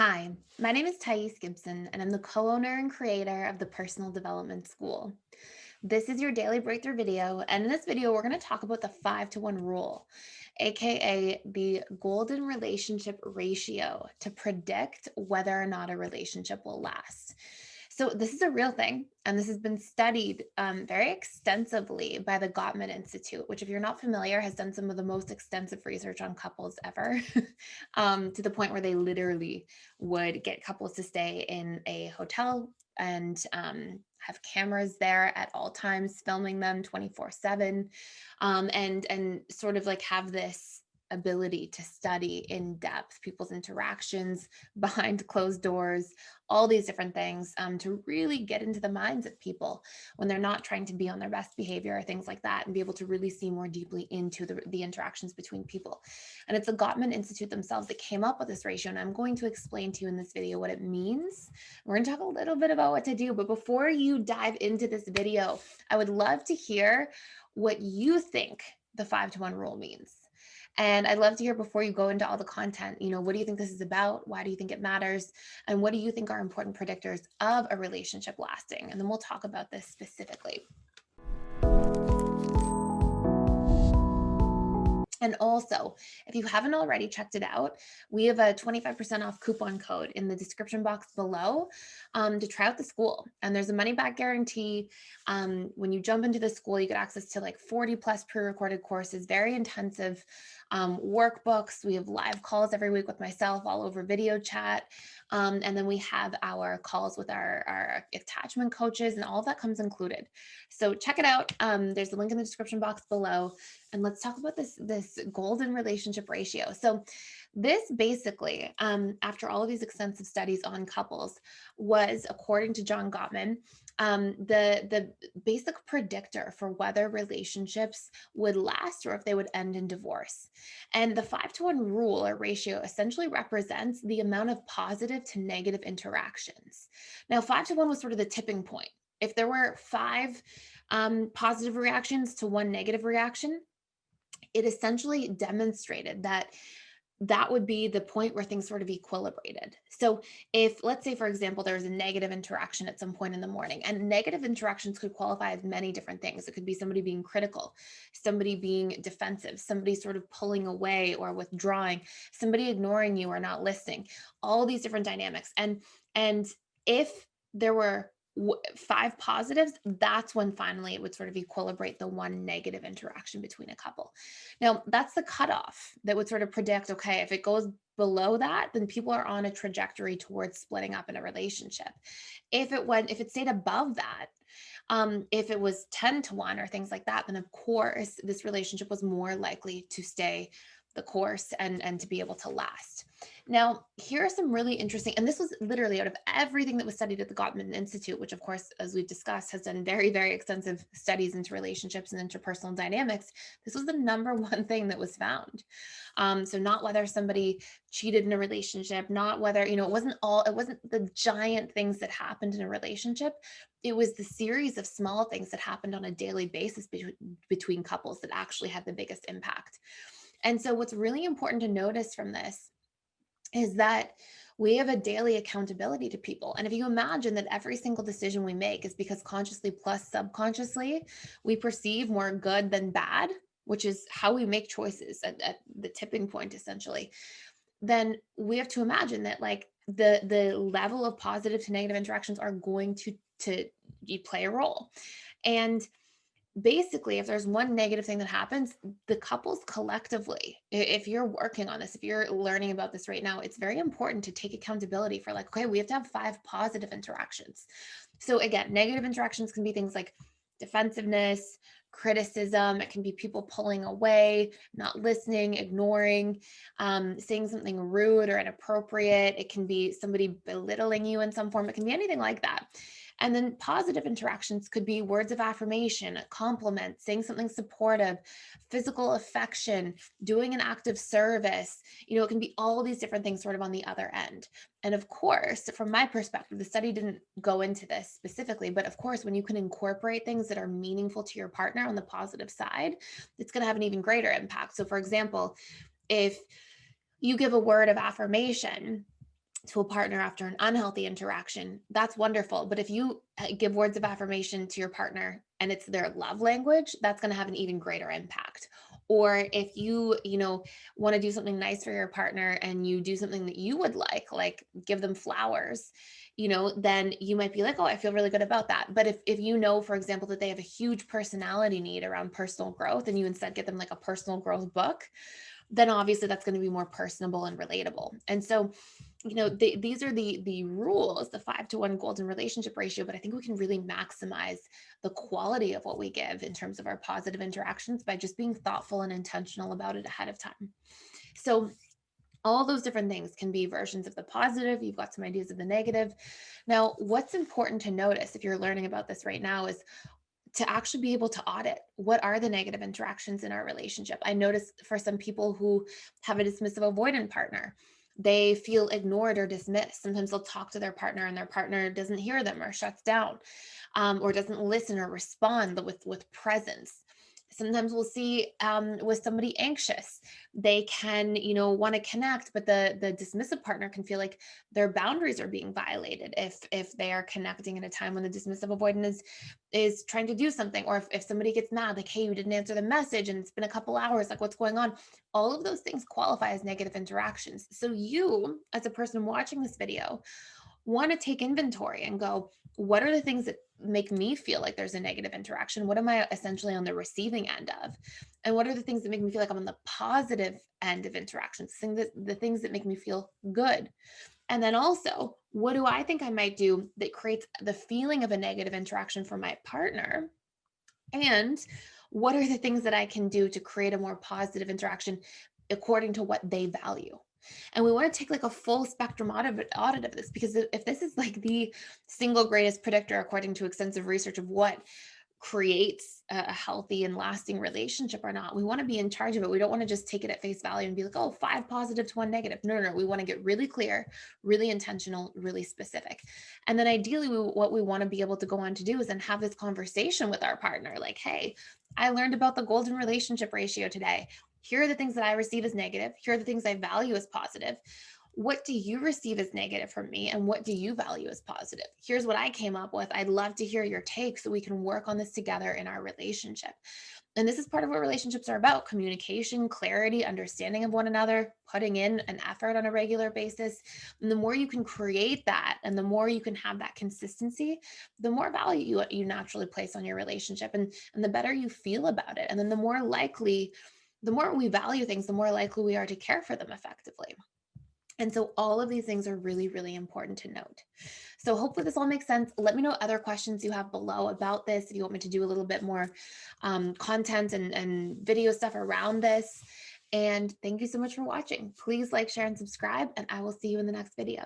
Hi, my name is Gibson, and I'm the co-owner and creator of the Personal Development School. This is your daily breakthrough video, and in this video, we're going to talk about the 5-to-1 rule, aka the golden relationship ratio to predict whether or not a relationship will last. So this is a real thing, and this has been studied very extensively by the Gottman Institute, which, if you're not familiar, has done some of the most extensive research on couples ever, to the point where they literally would get couples to stay in a hotel and have cameras there at all times, filming them 24/7, and sort of like have this ability to study in depth people's interactions behind closed doors, all these different things, to really get into the minds of people when they're not trying to be on their best behavior or things like that, and be able to really see more deeply into the interactions between people. And it's the Gottman Institute themselves that came up with this ratio. And I'm going to explain to you in this video what it means. We're going to talk a little bit about what to do. But before you dive into this video, I would love to hear what you think the 5-to-1 rule means. And I'd love to hear, before you go into all the content, what do you think this is about? Why do you think it matters? And what do you think are important predictors of a relationship lasting? And then we'll talk about this specifically. And also, if you haven't already checked it out, we have a 25% off coupon code in the description box below, to try out the school. And there's a money back guarantee. When you jump into the school, you get access to like 40 plus pre-recorded courses, very intensive workbooks. We have live calls every week with myself, all over video chat. And then we have our calls with our attachment coaches, and all of that comes included. So check it out. There's a link in the description box below. And let's talk about this golden relationship ratio. So this basically, after all of these extensive studies on couples, was, according to John Gottman, the basic predictor for whether relationships would last or if they would end in divorce. And the 5-to-1 rule or ratio essentially represents the amount of positive to negative interactions. Now, 5-to-1 was sort of the tipping point. If there were 5 positive reactions to 1 negative reaction, it essentially demonstrated that would be the point where things sort of equilibrated. So if, let's say, for example, there was a negative interaction at some point in the morning, and negative interactions could qualify as many different things. It could be somebody being critical, somebody being defensive, somebody sort of pulling away or withdrawing, somebody ignoring you or not listening, all these different dynamics. And if there were 5 positives, that's when finally it would sort of equilibrate the 1 negative interaction between a couple. Now, that's the cutoff that would sort of predict, okay, if it goes below that, then people are on a trajectory towards splitting up in a relationship. If it stayed above that, if it was 10-to-1 or things like that, then of course this relationship was more likely to stay the course and to be able to last. Now, here are some really interesting, and this was literally out of everything that was studied at the Gottman Institute, which, of course, as we've discussed, has done very, very extensive studies into relationships and interpersonal dynamics. This was the number one thing that was found. So not whether somebody cheated in a relationship, not whether, it wasn't the giant things that happened in a relationship. It was the series of small things that happened on a daily basis between couples that actually had the biggest impact. And so what's really important to notice from this is that we have a daily accountability to people. And if you imagine that every single decision we make is because consciously plus subconsciously we perceive more good than bad, which is how we make choices at the tipping point, essentially, then we have to imagine that, like, the level of positive to negative interactions are going to play a role. And basically, if there's one negative thing that happens, the couples collectively, if you're working on this, if you're learning about this right now, it's very important to take accountability for, like, okay, we have to have 5 positive interactions. So again, negative interactions can be things like defensiveness, criticism. It can be people pulling away, not listening, ignoring, saying something rude or inappropriate. It can be somebody belittling you in some form. It can be anything like that. And then positive interactions could be words of affirmation, compliments, saying something supportive, physical affection, doing an act of service. It can be all these different things sort of on the other end. And of course, from my perspective, the study didn't go into this specifically, but of course, when you can incorporate things that are meaningful to your partner on the positive side, it's going to have an even greater impact. So for example, if you give a word of affirmation to a partner after an unhealthy interaction, that's wonderful. But if you give words of affirmation to your partner and it's their love language, that's going to have an even greater impact. Or if you want to do something nice for your partner and you do something that you would like give them flowers, then you might be like, oh, I feel really good about that. But if you know, for example, that they have a huge personality need around personal growth and you instead get them like a personal growth book, then obviously that's going to be more personable and relatable. And so, these are the rules, the 5-to-1 golden relationship ratio, but I think we can really maximize the quality of what we give in terms of our positive interactions by just being thoughtful and intentional about it ahead of time. So all those different things can be versions of the positive. You've got some ideas of the negative. Now, what's important to notice if you're learning about this right now is to actually be able to audit what are the negative interactions in our relationship. I notice for some people who have a dismissive avoidant partner, they feel ignored or dismissed. Sometimes they'll talk to their partner and their partner doesn't hear them or shuts down, or doesn't listen or respond with presence. Sometimes we'll see with somebody anxious, they can want to connect, but the dismissive partner can feel like their boundaries are being violated if they are connecting at a time when the dismissive avoidant is trying to do something, or if somebody gets mad, like, hey, you didn't answer the message and it's been a couple hours, like, what's going on? All of those things qualify as negative interactions. So you, as a person watching this video, want to take inventory and go, what are the things that make me feel like there's a negative interaction? What am I essentially on the receiving end of? And what are the things that make me feel like I'm on the positive end of interactions, the things that make me feel good? And then also, what do I think I might do that creates the feeling of a negative interaction for my partner? And what are the things that I can do to create a more positive interaction according to what they value? And we want to take like a full spectrum audit of this, because if this is like the single greatest predictor, according to extensive research, of what creates a healthy and lasting relationship or not, we want to be in charge of it. We don't want to just take it at face value and be like, oh, 5 positive to 1 negative. No, no, no. We want to get really clear, really intentional, really specific. And then ideally, what we want to be able to go on to do is then have this conversation with our partner. Like, hey, I learned about the golden relationship ratio today. Here are the things that I receive as negative. Here are the things I value as positive. What do you receive as negative from me, and what do you value as positive? Here's what I came up with. I'd love to hear your take so we can work on this together in our relationship. And this is part of what relationships are about: communication, clarity, understanding of one another, putting in an effort on a regular basis. And the more you can create that and the more you can have that consistency, the more value you naturally place on your relationship, and the better you feel about it. And then the more we value things, the more likely we are to care for them effectively. And so all of these things are really, really important to note. So hopefully this all makes sense. Let me know other questions you have below about this. If you want me to do a little bit more content and video stuff around this. And thank you so much for watching. Please like, share, and subscribe, and I will see you in the next video.